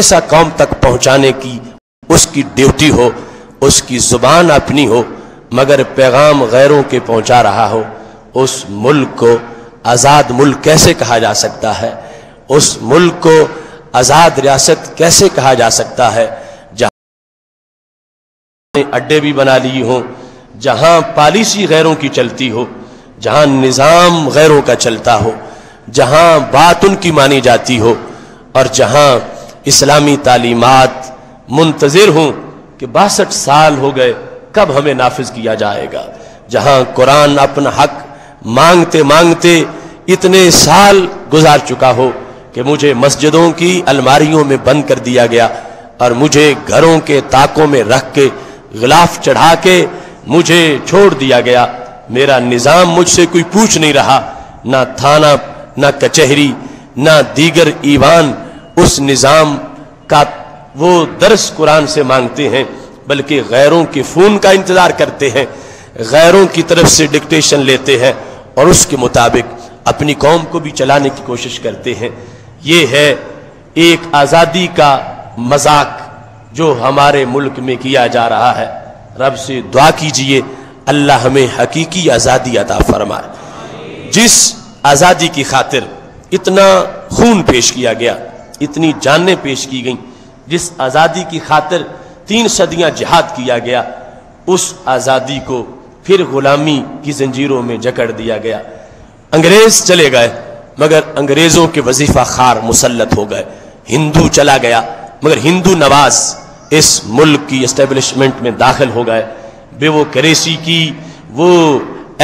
ایسا قوم تک پہنچانے کی اس کی ڈیوٹی ہو، اس کی زبان اپنی ہو، مگر پیغام غیروں کے پہنچا رہا ہو، اس ملک کو آزاد ملک کیسے کہا جا سکتا ہے؟ اس ملک کو آزاد ریاست کیسے کہا جا سکتا ہے جہاں اڈے بھی بنا لی ہوں، جہاں پالیسی غیروں کی چلتی ہو، جہاں نظام غیروں کا چلتا ہو، جہاں بات ان کی مانی جاتی ہو، اور جہاں اسلامی تعلیمات منتظر ہوں کہ 62 سال ہو گئے کب ہمیں نافذ کیا جائے گا، جہاں قرآن اپنا حق مانگتے مانگتے اتنے سال گزار چکا ہو کہ مجھے مسجدوں کی الماریوں میں بند کر دیا گیا اور مجھے گھروں کے طاقوں میں رکھ کے غلاف چڑھا کے مجھے چھوڑ دیا گیا، میرا نظام مجھ سے کوئی پوچھ نہیں رہا، نہ تھانہ نہ کچہری نہ دیگر ایوان اس نظام کا وہ درس قرآن سے مانگتے ہیں، بلکہ غیروں کے فون کا انتظار کرتے ہیں، غیروں کی طرف سے ڈکٹیشن لیتے ہیں اور اس کے مطابق اپنی قوم کو بھی چلانے کی کوشش کرتے ہیں۔ یہ ہے ایک آزادی کا مذاق جو ہمارے ملک میں کیا جا رہا ہے۔ رب سے دعا کیجئے اللہ ہمیں حقیقی آزادی عطا فرمائے۔ جس آزادی کی خاطر اتنا خون پیش کیا گیا، اتنی جانیں پیش کی گئیں، جس آزادی کی خاطر 3 صدیاں جہاد کیا گیا، اس آزادی کو پھر غلامی کی زنجیروں میں جکڑ دیا گیا۔ انگریز چلے گئے مگر انگریزوں کے وظیفہ خار مسلط ہو گئے، ہندو چلا گیا مگر ہندو نواز اس ملک کی اسٹیبلشمنٹ میں داخل ہو گئے، بیوروکریسی کی وہ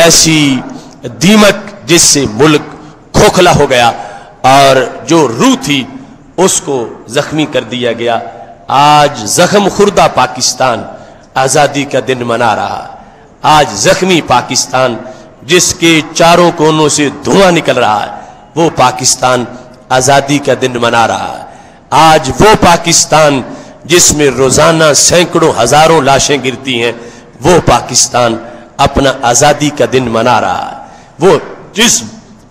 ایسی دیمک جس سے ملک کھوکھلا ہو گیا اور جو روح تھی اس کو زخمی کر دیا گیا۔ آج زخم خوردہ پاکستان آزادی کا دن منا رہا ہے، آج زخمی پاکستان جس کے چاروں کونوں سے دھواں نکل رہا ہے، وہ پاکستان آزادی کا دن منا رہا ہے۔ آج وہ پاکستان جس میں روزانہ سینکڑوں ہزاروں لاشیں گرتی ہیں، وہ پاکستان اپنا آزادی کا دن منا رہا ہے۔ وہ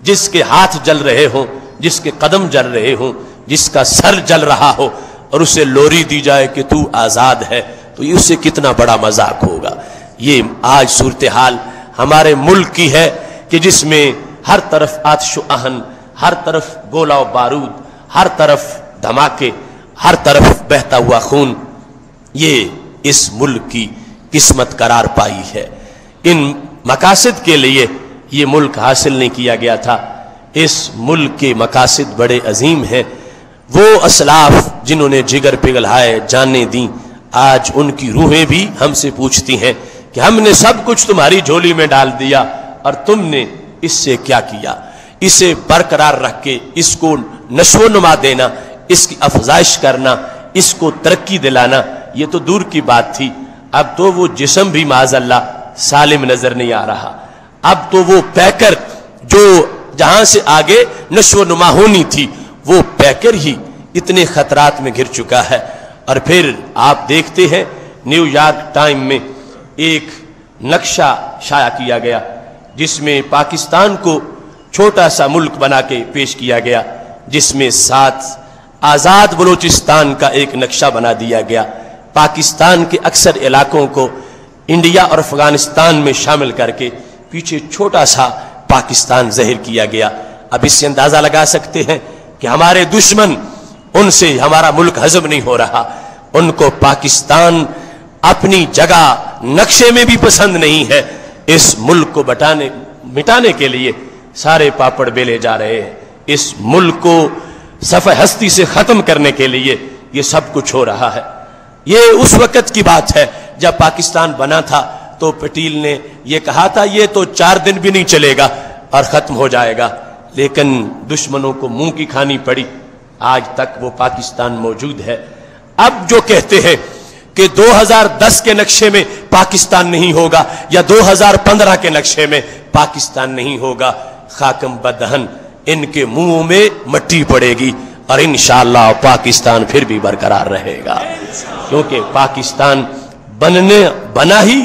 جس کے ہاتھ جل رہے ہوں، جس کے قدم جل رہے ہوں، جس کا سر جل رہا ہو اور اسے لوری دی جائے کہ تو آزاد ہے، تو یہ اسے کتنا بڑا مذاق ہوگا۔ یہ آج صورتحال ہمارے ملک کی ہے کہ جس میں ہر طرف آتش و آہن، ہر طرف گولہ و بارود، ہر طرف دھماکے، ہر طرف بہتا ہوا خون، یہ اس ملک کی قسمت قرار پائی ہے۔ ان مقاصد کے لیے یہ ملک حاصل نہیں کیا گیا تھا۔ اس ملک کے مقاصد بڑے عظیم ہیں۔ وہ اسلاف جنہوں نے جگر پگھلائے، جانیں دیں، آج ان کی روحیں بھی ہم سے پوچھتی ہیں کہ ہم نے سب کچھ تمہاری جھولی میں ڈال دیا اور تم نے اس سے کیا کیا؟ اسے برقرار رکھ کے اس کو نشو و نما دینا، اس کی افزائش کرنا، اس کو ترقی دلانا، یہ تو دور کی بات تھی۔ اب تو وہ جسم بھی معاذ اللہ سالم نظر نہیں آ رہا۔ اب تو وہ پیکر جو جہاں سے آگے نشو و نما ہونی تھی، وہ پیکر ہی اتنے خطرات میں گر چکا ہے۔ اور پھر آپ دیکھتے ہیں نیو یارک ٹائم میں ایک نقشہ شائع کیا گیا جس میں پاکستان کو چھوٹا سا ملک بنا کے پیش کیا گیا، جس میں 7 آزاد بلوچستان کا ایک نقشہ بنا دیا گیا۔ پاکستان کے اکثر علاقوں کو انڈیا اور افغانستان میں شامل کر کے پیچھے چھوٹا سا پاکستان ظاہر کیا گیا۔ اب اس سے اندازہ لگا سکتے ہیں کہ ہمارے دشمن، ان سے ہمارا ملک ہضم نہیں ہو رہا، ان کو پاکستان اپنی جگہ نقشے میں بھی پسند نہیں ہے۔ اس ملک کو مٹانے کے لیے سارے پاپڑ بیلے جا رہے ہیں، اس ملک کو صفحہ ہستی سے ختم کرنے کے لیے یہ سب کچھ ہو رہا ہے۔ یہ اس وقت کی بات ہے جب پاکستان بنا تھا تو پٹیل نے یہ کہا تھا یہ تو 4 دن بھی نہیں چلے گا اور ختم ہو جائے گا، لیکن دشمنوں کو منہ کی کھانی پڑی، آج تک وہ پاکستان موجود ہے۔ اب جو کہتے ہیں کہ 2010 کے نقشے میں پاکستان نہیں ہوگا یا 2015 کے نقشے میں پاکستان نہیں ہوگا، خاکم بدہن ان کے منہوں میں مٹی پڑے گی اور انشاءاللہ پاکستان پھر بھی برقرار رہے گا، کیونکہ پاکستان بنا ہی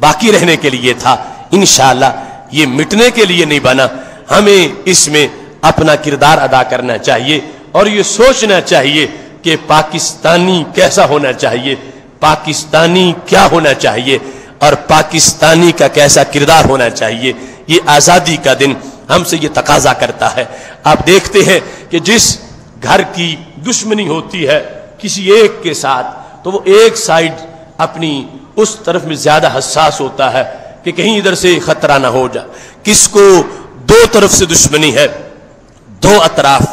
باقی رہنے کے لیے تھا۔ انشاءاللہ یہ مٹنے کے لیے نہیں بنا۔ ہمیں اس میں اپنا کردار ادا کرنا چاہیے اور یہ سوچنا چاہیے کہ پاکستانی کیسا ہونا چاہیے، پاکستانی کیا ہونا چاہیے اور پاکستانی کا کیسا کردار ہونا چاہیے۔ یہ آزادی کا دن ہم سے یہ تقاضا کرتا ہے۔ آپ دیکھتے ہیں کہ جس گھر کی دشمنی ہوتی ہے کسی ایک کے ساتھ تو وہ ایک سائیڈ اپنی اس طرف میں زیادہ حساس ہوتا ہے کہ کہیں ادھر سے خطرہ نہ ہو جائے۔ کس کو دو طرف سے دشمنی ہے، دو اطراف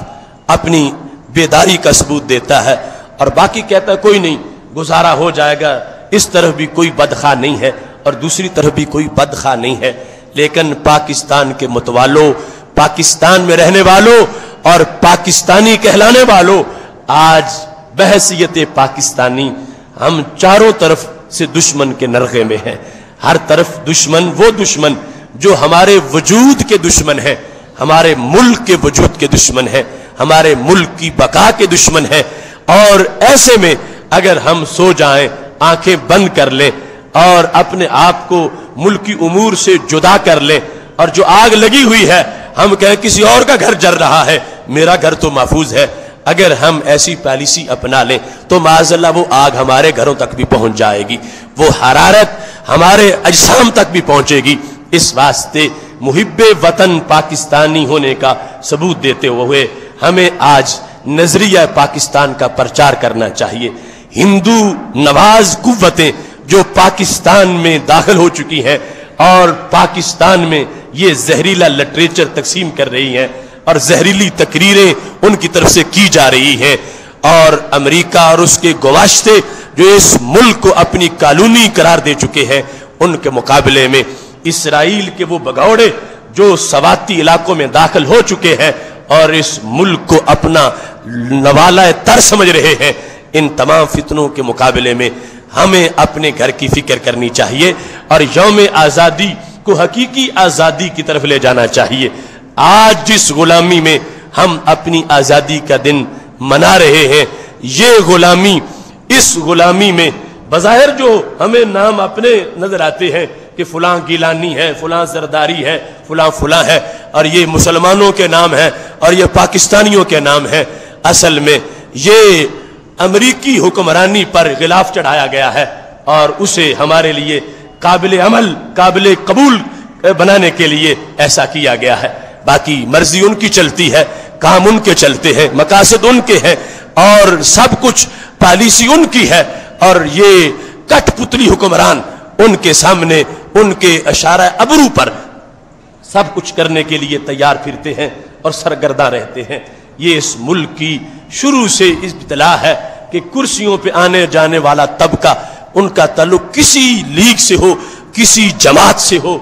اپنی بیداری کا ثبوت دیتا ہے اور باقی کہتا ہے کوئی نہیں گزارا ہو جائے گا، اس طرف بھی کوئی بدخواہ نہیں ہے اور دوسری طرف بھی کوئی بدخواہ نہیں ہے۔ لیکن پاکستان کے متوالوں، پاکستان میں رہنے والوں اور پاکستانی کہلانے والوں، آج بحیثیت پاکستانی ہم چاروں طرف سے دشمن کے نرغے میں ہیں۔ ہر طرف دشمن، وہ دشمن جو ہمارے وجود کے دشمن ہیں، ہمارے ملک کے وجود کے دشمن ہیں، ہمارے ملک کی بقا کے دشمن ہیں۔ اور ایسے میں اگر ہم سو جائیں، آنکھیں بند کر لیں اور اپنے آپ کو ملکی امور سے جدا کر لیں اور جو آگ لگی ہوئی ہے ہم کہیں کسی اور کا گھر جل رہا ہے، میرا گھر تو محفوظ ہے، اگر ہم ایسی پالیسی اپنا لیں تو معاذ اللہ وہ آگ ہمارے گھروں تک بھی پہنچ جائے گی، وہ حرارت ہمارے اجسام تک بھی پہنچے گی۔ اس واسطے محب وطن پاکستانی ہونے کا ثبوت دیتے ہوئے ہمیں آج نظریہ پاکستان کا پرچار کرنا چاہیے۔ ہندو نواز قوتیں جو پاکستان میں داخل ہو چکی ہیں اور پاکستان میں یہ زہریلا لٹریچر تقسیم کر رہی ہیں اور زہریلی تقریریں ان کی طرف سے کی جا رہی ہیں، اور امریکہ اور اس کے گواشتے جو اس ملک کو اپنی کالونی قرار دے چکے ہیں، ان کے مقابلے میں اسرائیل کے وہ بگوڑے جو سواتی علاقوں میں داخل ہو چکے ہیں اور اس ملک کو اپنا نوالہ تر سمجھ رہے ہیں، ان تمام فتنوں کے مقابلے میں ہمیں اپنے گھر کی فکر کرنی چاہیے اور یوم آزادی کو حقیقی آزادی کی طرف لے جانا چاہیے۔ آج جس غلامی میں ہم اپنی آزادی کا دن منا رہے ہیں، یہ غلامی، اس غلامی میں بظاہر جو ہمیں نام اپنے نظر آتے ہیں کہ فلاں گیلانی ہے، فلاں زرداری ہے، فلاں فلاں ہے، اور یہ مسلمانوں کے نام ہیں اور یہ پاکستانیوں کے نام ہیں، اصل میں یہ امریکی حکمرانی پر غلاف چڑھایا گیا ہے اور اسے ہمارے لیے قابل عمل، قابل قبول بنانے کے لیے ایسا کیا گیا ہے۔ باقی مرضی ان کی چلتی ہے، کام ان کے چلتے ہیں، مقاصد ان کے ہیں اور سب کچھ پالیسی ان کی ہے، اور یہ کٹ پتلی حکمران ان کے سامنے ان کے اشارہ ابرو پر سب کچھ کرنے کے لیے تیار پھرتے ہیں اور سرگرداں رہتے ہیں۔ یہ اس ملک کی شروع سے ابتلا ہے کہ کرسیوں پہ آنے جانے والا طبقہ، ان کا تعلق کسی لیگ سے ہو، کسی جماعت سے ہو،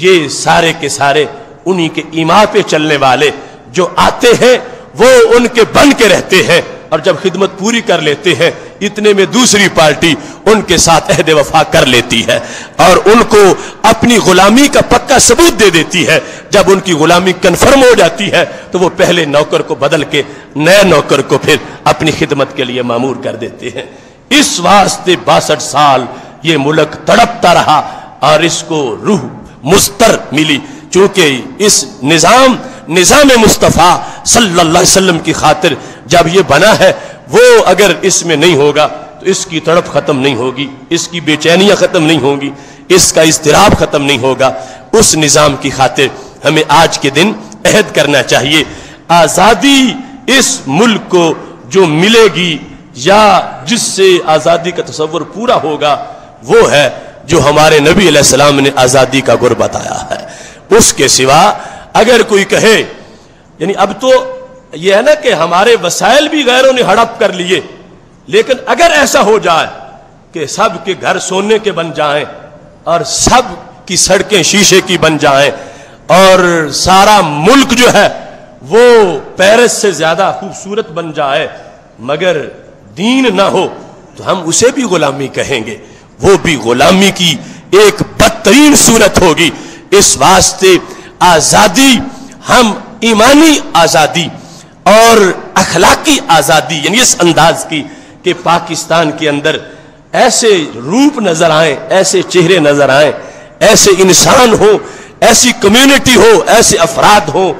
یہ سارے کے سارے انہی کے ایما پہ چلنے والے جو آتے ہیں وہ ان کے بن کے رہتے ہیں، اور جب خدمت پوری کر لیتے ہیں اتنے میں دوسری پارٹی ان کے ساتھ عہد وفا کر لیتی ہے اور ان کو اپنی غلامی کا پکا ثبوت دے دیتی ہے۔ جب ان کی غلامی کنفرم ہو جاتی ہے تو وہ پہلے نوکر کو بدل کے نئے نوکر کو پھر اپنی خدمت کے لیے مامور کر دیتے ہیں۔ اس واسطے 62 سال یہ ملک تڑپتا رہا اور اس کو روح مستر ملی، چونکہ اس نظام مصطفیٰ صلی اللہ علیہ وسلم کی خاطر جب یہ بنا ہے، وہ اگر اس میں نہیں ہوگا تو اس کی تڑپ ختم نہیں ہوگی، اس کی بے چینیاں ختم نہیں ہوگی، اس کا اضطراب ختم نہیں ہوگا۔ اس نظام کی خاطر ہمیں آج کے دن عہد کرنا چاہیے۔ آزادی اس ملک کو جو ملے گی یا جس سے آزادی کا تصور پورا ہوگا وہ ہے جو ہمارے نبی علیہ السلام نے آزادی کا گر بتایا ہے۔ اس کے سوا اگر کوئی کہے، یعنی اب تو یہ ہے نا کہ ہمارے وسائل بھی غیروں نے ہڑپ کر لیے، لیکن اگر ایسا ہو جائے کہ سب کے گھر سونے کے بن جائیں اور سب کی سڑکیں شیشے کی بن جائیں اور سارا ملک جو ہے وہ پیرس سے زیادہ خوبصورت بن جائے مگر دین نہ ہو، تو ہم اسے بھی غلامی کہیں گے، وہ بھی غلامی کی ایک بدترین صورت ہوگی۔ اس واسطے آزادی، ہم ایمانی آزادی اور اخلاقی آزادی، یعنی اس انداز کی کہ پاکستان کے اندر ایسے روپ نظر آئیں، ایسے چہرے نظر آئیں، ایسے انسان ہو، ایسی کمیونٹی ہو، ایسے افراد ہوں،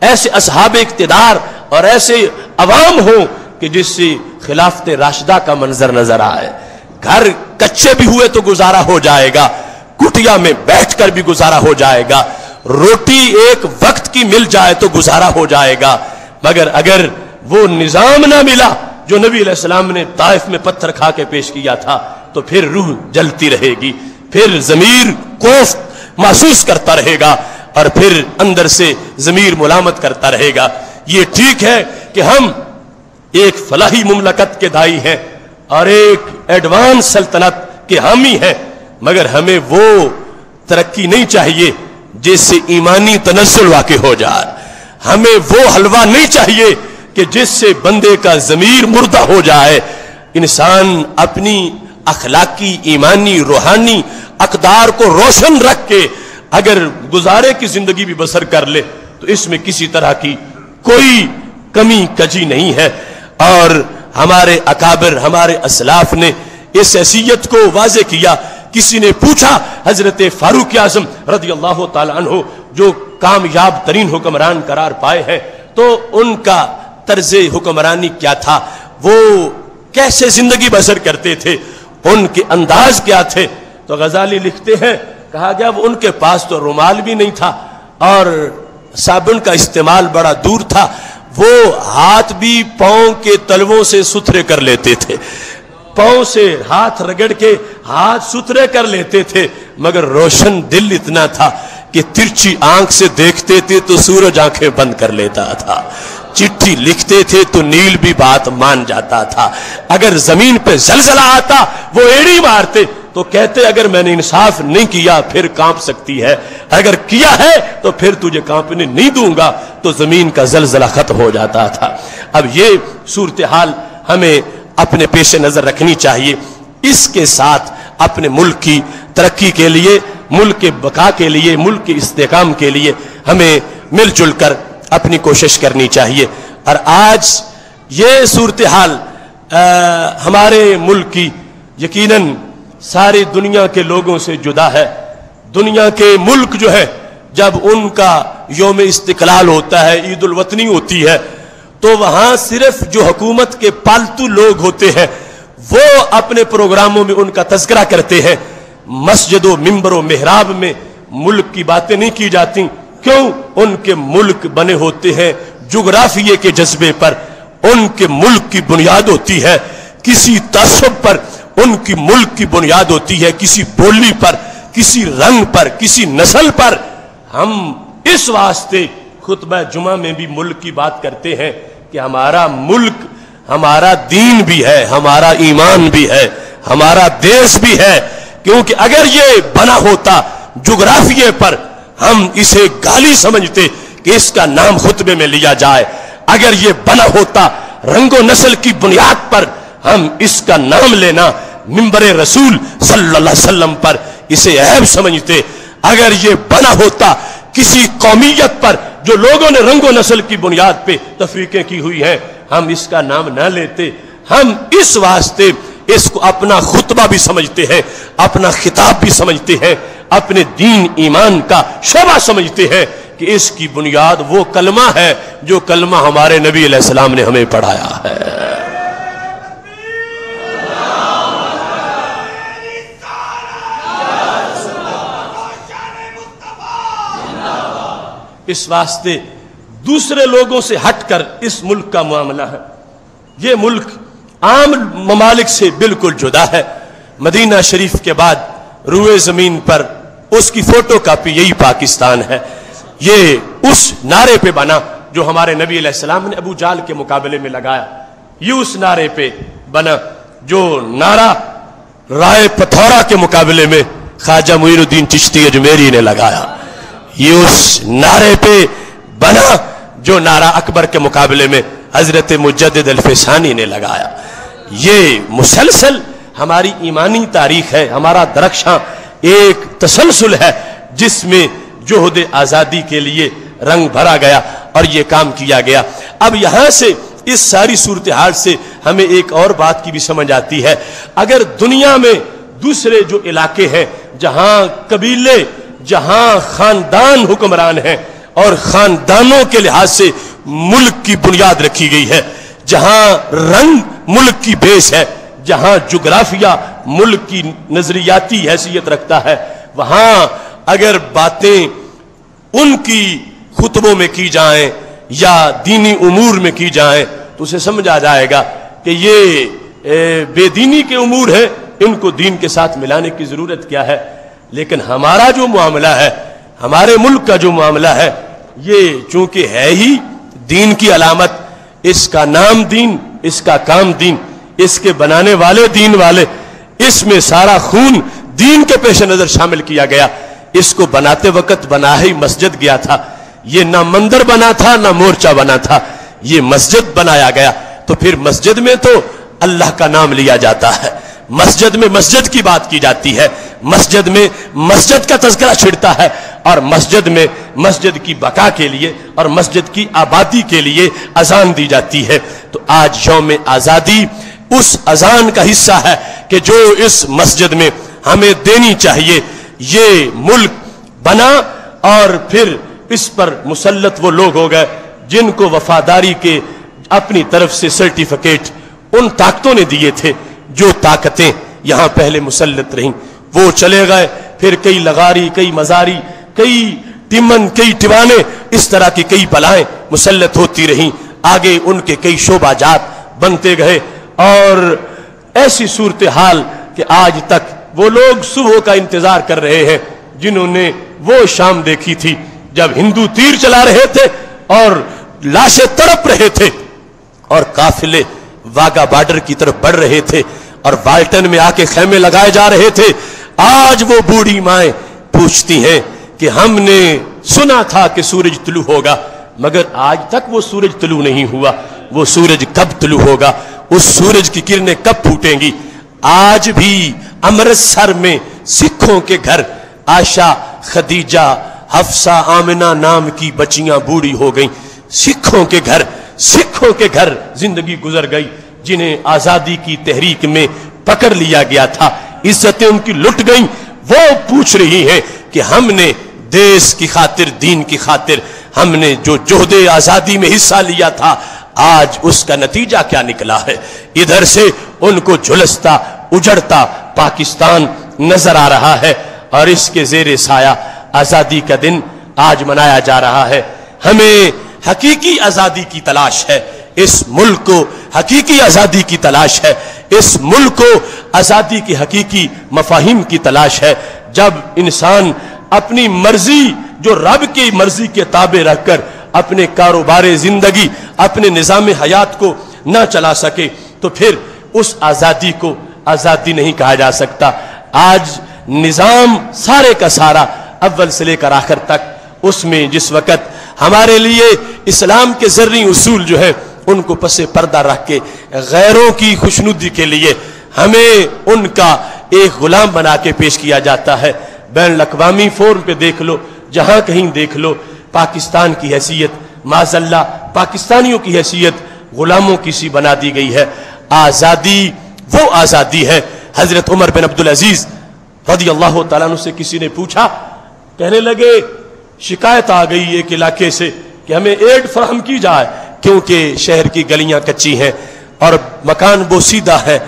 ایسے اصحاب اقتدار اور ایسے عوام ہوں کہ جس سے خلافت راشدہ کا منظر نظر آئے. گھر کچے بھی ہوئے تو گزارا ہو جائے گا, کٹیا میں بیٹھ کر بھی گزارا ہو جائے گا, روٹی ایک وقت کی مل جائے تو گزارا ہو جائے گا. مگر اگر وہ نظام نہ ملا جو نبی علیہ السلام نے طائف میں پتھر کھا کے پیش کیا تھا, تو پھر روح جلتی رہے گی, پھر ضمیر کوفت محسوس کرتا رہے گا, اور پھر اندر سے ضمیر ملامت کرتا رہے گا. یہ ٹھیک ہے کہ ہم ایک فلاحی مملکت کے دائی ہیں اور ایک ایڈوانس سلطنت کے حامی ہیں, مگر ہمیں وہ ترقی نہیں چاہیے جس سے ایمانی تنزل واقع ہو جائے. ہمیں وہ حلوہ نہیں چاہیے کہ جس سے بندے کا ضمیر مردہ ہو جائے. انسان اپنی اخلاقی, ایمانی, روحانی اقدار کو روشن رکھ کے اگر گزارے کی زندگی بھی بسر کر لے تو اس میں کسی طرح کی کوئی کمی کجی نہیں ہے. اور ہمارے اکابر, ہمارے اسلاف نے اس حیثیت کو واضح کیا. کسی نے پوچھا حضرت فاروق اعظم رضی اللہ تعالی عنہ جو کامیاب ترین حکمران قرار پائے ہیں, تو ان کا طرز حکمرانی کیا تھا, وہ کیسے زندگی بسر کرتے تھے, ان کے انداز کیا تھے. تو غزالی لکھتے ہیں, کہا گیا وہ ان کے پاس تو رومال بھی نہیں تھا اور صابن کا استعمال بڑا دور تھا, وہ ہاتھ بھی پاؤں کے تلووں سے ستھرے کر لیتے تھے, پاؤں سے ہاتھ رگڑ کے ہاتھ ستھرے کر لیتے تھے, مگر روشن دل اتنا تھا کہ ترچھی آنکھ سے دیکھتے تھے تو سورج آنکھیں بند کر لیتا تھا, چٹھی لکھتے تھے تو نیل بھی بات مان جاتا تھا, اگر زمین پہ زلزلہ آتا وہ ایڑی مارتے تو کہتے اگر میں نے انصاف نہیں کیا پھر کانپ سکتی ہے, اگر کیا ہے تو پھر تجھے کانپنے نہیں دوں گا, تو زمین کا زلزلہ ختم ہو جاتا تھا. اب یہ صورتحال ہمیں اپنے پیش نظر رکھنی چاہیے. اس کے ساتھ اپنے ملک کی ترقی کے لیے, ملک کے بقا کے لیے, ملک کے استحکام کے لیے ہمیں مل جل کر اپنی کوشش کرنی چاہیے. اور آج یہ صورتحال ہمارے ملک کی یقیناً ساری دنیا کے لوگوں سے جدا ہے. دنیا کے ملک جو ہے جب ان کا یوم استقلال ہوتا ہے, عید الوطنی ہوتی ہے, تو وہاں صرف جو حکومت کے پالتو لوگ ہوتے ہیں وہ اپنے پروگراموں میں ان کا تذکرہ کرتے ہیں. مسجد و ممبر و محراب میں ملک کی باتیں نہیں کی جاتی. کیوں؟ ان کے ملک بنے ہوتے ہیں جغرافیے کے جذبے پر, ان کے ملک کی بنیاد ہوتی ہے کسی تعصب پر, ان کی ملک کی بنیاد ہوتی ہے کسی بولی پر, کسی رنگ پر, کسی نسل پر. ہم اس واسطے خطبہ جمعہ میں بھی ملک کی بات کرتے ہیں کہ ہمارا ملک ہمارا دین بھی ہے, ہمارا ایمان بھی ہے, ہمارا دیش بھی ہے. کیونکہ اگر یہ بنا ہوتا جغرافیے پر ہم اسے گالی سمجھتے کہ اس کا نام خطبے میں لیا جائے, اگر یہ بنا ہوتا رنگ و نسل کی بنیاد پر ہم اس کا نام لینا منبر رسول صلی اللہ علیہ وسلم پر اسے عیب سمجھتے, اگر یہ بنا ہوتا کسی قومیت پر جو لوگوں نے رنگ و نسل کی بنیاد پہ تفریقیں کی ہوئی ہیں ہم اس کا نام نہ لیتے. ہم اس واسطے اس کو اپنا خطبہ بھی سمجھتے ہیں, اپنا خطاب بھی سمجھتے ہیں, اپنے دین ایمان کا شعبہ سمجھتے ہیں کہ اس کی بنیاد وہ کلمہ ہے جو کلمہ ہمارے نبی علیہ السلام نے ہمیں پڑھایا ہے. اس واسطے دوسرے لوگوں سے ہٹ کر اس ملک کا معاملہ ہے. یہ ملک عام ممالک سے بالکل جدا ہے. مدینہ شریف کے بعد روئے زمین پر اس کی فوٹو کاپی یہی پاکستان ہے. یہ اس نعرے پہ بنا جو ہمارے نبی علیہ السلام نے ابو جہل کے مقابلے میں لگایا. یہ اس نعرے پہ بنا جو نعرہ رائے پتھورا کے مقابلے میں خواجہ معین الدین چشتی اجمیری نے لگایا. یہ اس نعرے پہ بنا جو نعرہ اکبر کے مقابلے میں حضرت مجدد الفسانی نے لگایا. یہ مسلسل ہماری ایمانی تاریخ ہے, ہمارا درخشاں ایک تسلسل ہے جس میں جہد آزادی کے لیے رنگ بھرا گیا اور یہ کام کیا گیا. اب یہاں سے اس ساری صورتحال سے ہمیں ایک اور بات کی بھی سمجھ آتی ہے. اگر دنیا میں دوسرے جو علاقے ہیں جہاں قبیلے, جہاں خاندان حکمران ہیں اور خاندانوں کے لحاظ سے ملک کی بنیاد رکھی گئی ہے, جہاں رنگ ملک کی بیس ہے، جہاں جغرافیہ ملک کی نظریاتی حیثیت رکھتا ہے، وہاں اگر باتیں ان کی خطبوں میں کی جائیں یا دینی امور میں کی جائیں تو اسے سمجھ آ جائے گا کہ یہ بے دینی کے امور ہیں، ان کو دین کے ساتھ ملانے کی ضرورت کیا ہے۔ لیکن ہمارا جو معاملہ ہے، ہمارے ملک کا جو معاملہ ہے، یہ چونکہ ہے ہی دین کی علامت، اس کا نام دین، اس کا کام دین، اس کے بنانے والے دین والے، اس میں سارا خون دین کے پیش نظر شامل کیا گیا۔ اس کو بناتے وقت بنا ہی مسجد گیا تھا، یہ نہ مندر بنا تھا نہ مورچہ بنا تھا، یہ مسجد بنایا گیا۔ تو پھر مسجد میں تو اللہ کا نام لیا جاتا ہے، مسجد میں مسجد کی بات کی جاتی ہے، مسجد میں مسجد کا تذکرہ چھڑتا ہے، اور مسجد میں مسجد کی بقا کے لیے اور مسجد کی آبادی کے لیے اذان دی جاتی ہے۔ تو آج یوم آزادی اس اذان کا حصہ ہے کہ جو اس مسجد میں ہمیں دینی چاہیے۔ یہ ملک بنا اور پھر اس پر مسلط وہ لوگ ہو گئے جن کو وفاداری کے اپنی طرف سے سرٹیفکیٹ ان طاقتوں نے دیے تھے، جو طاقتیں یہاں پہلے مسلط رہیں وہ چلے گئے، پھر کئی لغاری، کئی مزاری، کئی ٹمن، کئی ٹوانے، اس طرح کی کئی بلائیں مسلط ہوتی رہیں، آگے ان کے کئی شعبہ جات بنتے گئے، اور ایسی صورتحال کہ آج تک وہ لوگ صبح کا انتظار کر رہے ہیں جنہوں نے وہ شام دیکھی تھی جب ہندو تیر چلا رہے تھے اور لاشیں تڑپ رہے تھے اور قافلے واگا بارڈر کی طرف بڑھ رہے تھے اور والٹن میں آ کے خیمے لگائے جا رہے تھے۔ آج وہ بوڑھی مائیں پوچھتی ہیں کہ ہم نے سنا تھا کہ سورج طلوع ہوگا، مگر آج تک وہ سورج طلوع نہیں ہوا، وہ سورج کب طلوع ہوگا، اس سورج کی کرنیں کب پھوٹیں گی۔ آج بھی امرتسر میں سکھوں کے گھر عائشہ، خدیجہ، حفصہ، آمنہ نام کی بچیاں بوڑھی ہو گئیں، سکھوں کے گھر زندگی گزر گئی جنہیں آزادی کی تحریک میں پکڑ لیا گیا تھا، عزتیں ان کی لٹ گئیں۔ وہ پوچھ رہی ہیں کہ ہم نے دیس کی خاطر، دین کی خاطر ہم نے جو جہد آزادی میں حصہ لیا تھا، آج اس کا نتیجہ کیا نکلا ہے۔ ادھر سے ان کو جھلستا اجڑتا پاکستان نظر آ رہا ہے، اور اس کے زیر سایہ آزادی کا دن آج منایا جا رہا ہے۔ ہمیں حقیقی آزادی کی تلاش ہے، اس ملک کو حقیقی آزادی کی تلاش ہے، اس ملک کو آزادی کی حقیقی مفاہیم کی تلاش ہے۔ جب انسان اپنی مرضی، جو رب کی مرضی کے تابع رکھ کر اپنے کاروبار زندگی، اپنے نظام حیات کو نہ چلا سکے تو پھر اس آزادی کو آزادی نہیں کہا جا سکتا۔ آج نظام سارے کا سارا اول سے لے کر آخر تک، اس میں جس وقت ہمارے لیے اسلام کے ذرعی اصول جو ہے ان کو پس پردہ رکھ کے غیروں کی خوشنودی کے لیے ہمیں ان کا ایک غلام بنا کے پیش کیا جاتا ہے۔ بین الاقوامی فورم پہ دیکھ لو، جہاں کہیں دیکھ لو، پاکستان کی حیثیت معاذ اللہ، پاکستانیوں کی حیثیت غلاموں کی سی بنا دی گئی ہے۔ آزادی وہ آزادی ہے۔ حضرت عمر بن عبدالعزیز رضی اللہ تعالیٰ عنہ سے کسی نے پوچھا، کہنے لگے شکایت آ گئی ایک علاقے سے کہ ہمیں ایڈ فراہم کی جائے، کیونکہ شہر کی گلیاں کچی ہیں اور مکان بوسیدہ ہے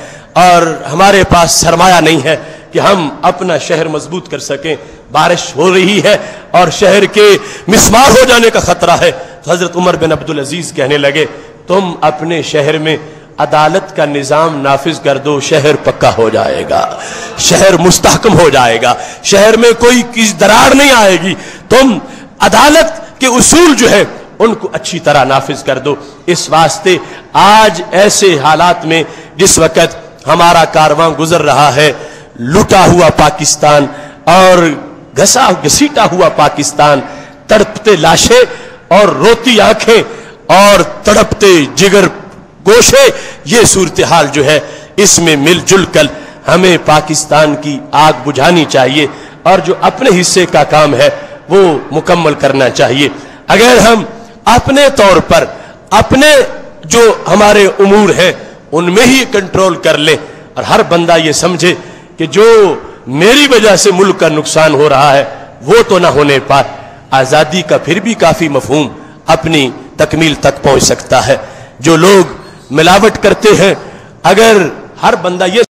اور ہمارے پاس سرمایہ نہیں ہے کہ ہم اپنا شہر مضبوط کر سکیں، بارش ہو رہی ہے اور شہر کے مسمار ہو جانے کا خطرہ ہے۔ تو حضرت عمر بن عبدالعزیز کہنے لگے، تم اپنے شہر میں عدالت کا نظام نافذ کر دو، شہر پکا ہو جائے گا، شہر مستحکم ہو جائے گا، شہر میں کوئی کسی درار نہیں آئے گی۔ تم عدالت کے اصول جو ہے ان کو اچھی طرح نافذ کر دو۔ اس واسطے آج ایسے حالات میں جس وقت ہمارا کارواں گزر رہا ہے، لٹا ہوا پاکستان اور گھسیٹا ہوا پاکستان، تڑپتے لاشیں اور روتی آنکھیں اور تڑپتے جگر گوشے، یہ صورتحال جو ہے اس میں مل جل کر ہمیں پاکستان کی آگ بجھانی چاہیے اور جو اپنے حصے کا کام ہے وہ مکمل کرنا چاہیے۔ اگر ہم اپنے طور پر اپنے جو ہمارے امور ہیں ان میں ہی کنٹرول کر لیں اور ہر بندہ یہ سمجھے کہ جو میری وجہ سے ملک کا نقصان ہو رہا ہے وہ تو نہ ہونے پائے، آزادی کا پھر بھی کافی مفہوم اپنی تکمیل تک پہنچ سکتا ہے۔ جو لوگ ملاوٹ کرتے ہیں. اگر ہر بندہ یہ